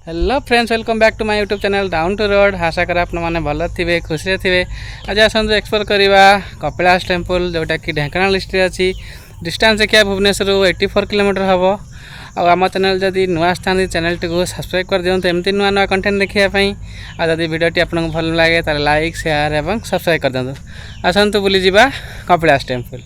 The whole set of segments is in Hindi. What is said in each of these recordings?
Hello friends, welcome back to my YouTube channel down to road. आशा कर आपने भल थे खुशी थे। आज आसतु एक्सप्लोर करवा कपिलास टेम्पल जोटा कि ढेंकानाल डिस्ट्रिक्ट अच्छी। डिस्टेंस देखिए भुवनेश्वर 84 किलोमीटर हम। आम चैनल जदि नुआ था चैनल टी सब्सक्राइब कर दिखाँ एमती नुआ नुआ कंटेंट देखापी। आदि वीडियोटी आपको भल लगे तो लाइक शेयर और सब्सक्राइब कर दिखाँ। आसतु बुली जावा कपिलास टेम्पल।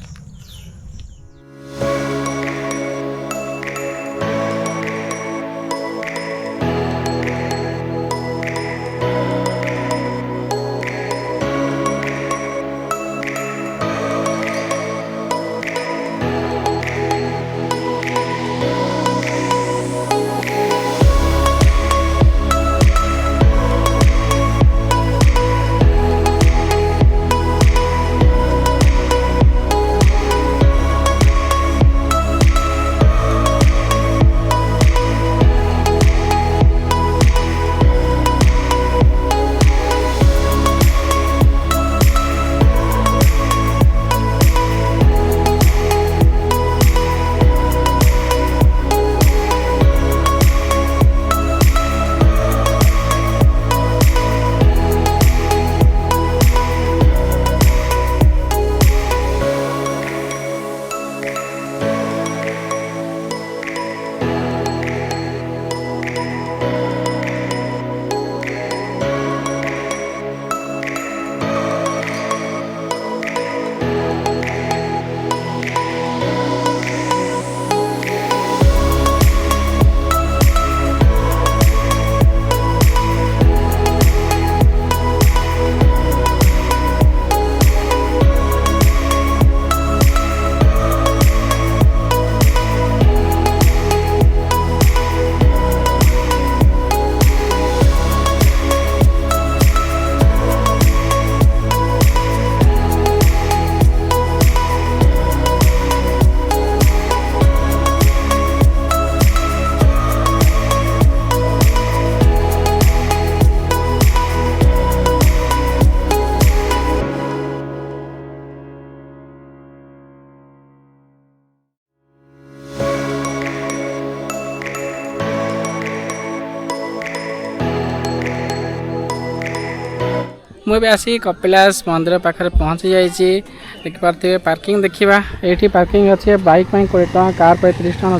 मुझे आसी कपिलास मंदिर पाखे पहुँची जाइए। देखिपे पार्किंग देखा ये पार्किंग अच्छे बाइक 20 टका कार 35 टका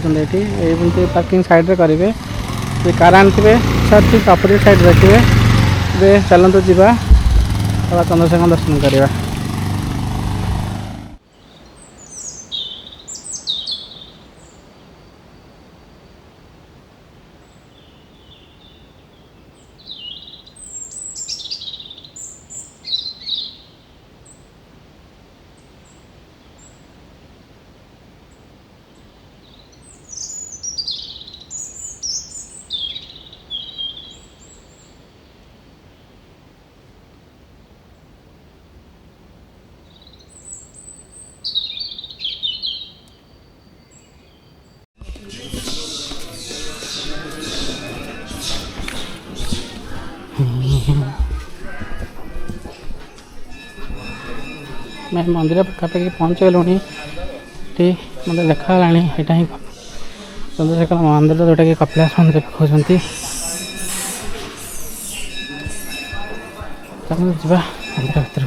ये पार्किंग साइड में करेंगे। कार आने ठीक अपोजिट साइड देखिए। चलते जावा चंद्रशेखर दर्शन करवा। मैं मंदिर पाखापाखि पहुँच गलुणी। मतलब देखा यहाँ ही चंद्रशेखर मंदिर जोटा कि कपिलास मंदिर कहते। चलो जा मंदिर भर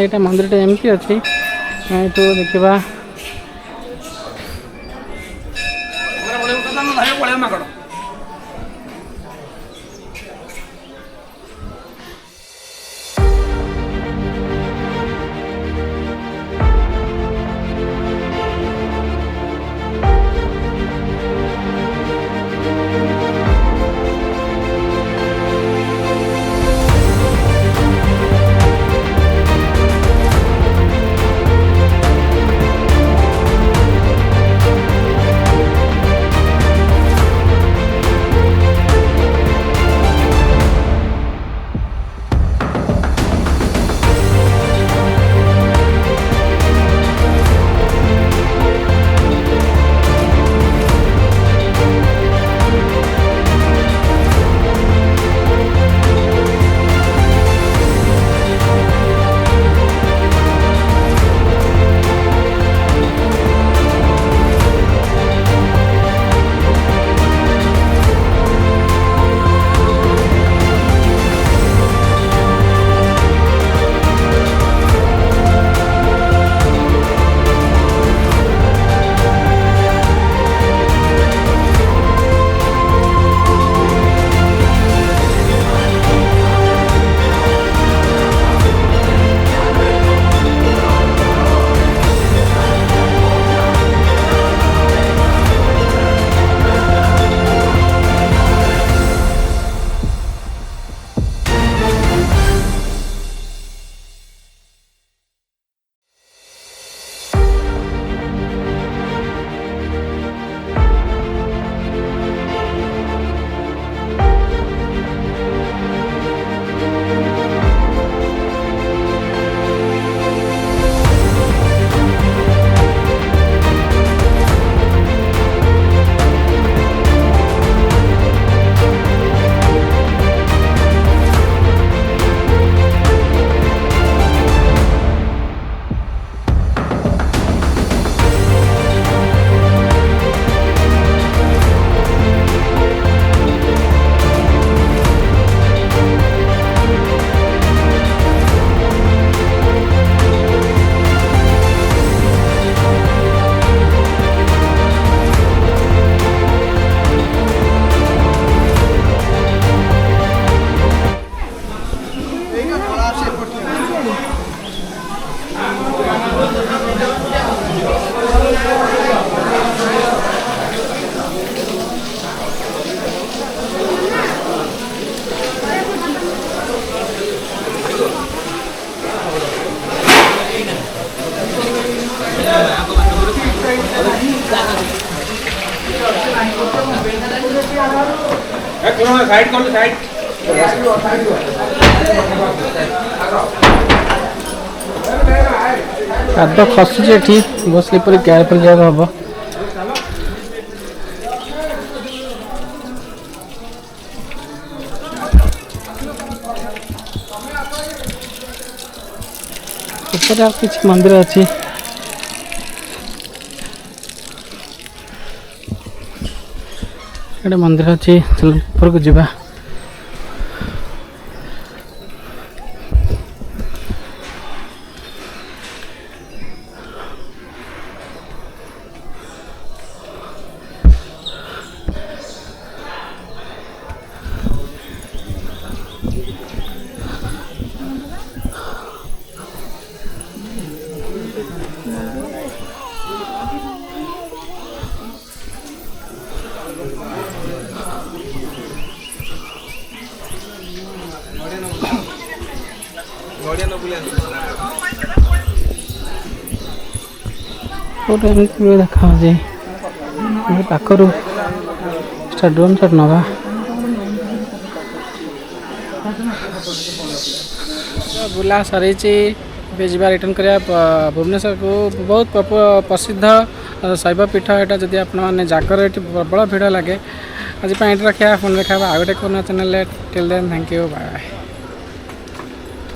को। मंदिर एमती अच्छी तो देखा କାଦ ଖସୁଛି ଏଠି ବସିଲେ ପରି କେୟାରଫୁଲ୍ ଯିବାକୁ ହବ। ଉପରେ ଆଉ କିଛି ମନ୍ଦିର ଅଛି। ଗୋଟେ ମନ୍ଦିର ଅଛି, ଉପରକୁ ଯିବା। ଗୋଟେ ଏମିତି ଦେଖାଯାଉଛି ପାଖରୁ ଡ୍ରୋନ୍ ସଟ୍ ନେବା। ବୁଲା ସରିଛି, ଏବେ ଯିବା ରିଟର୍ନ କରିବା ଭୁବନେଶ୍ୱରକୁ। ବହୁତ ପ୍ରସିଦ୍ଧ ଶୈବପୀଠ ଏଇଟା। ଯଦି ଆପଣମାନେ ଜାଗର ଏଠି ପ୍ରବଳ ଭିଡ଼ ଲାଗେ। ଆଜି ପାଇଁ ଏଠି ରଖିବା, ପୁଣି ଦେଖା ଆଉ ଗୋଟେ କୋଉ ଚ୍ୟାନେଲରେ। Till then thank you, bye bye.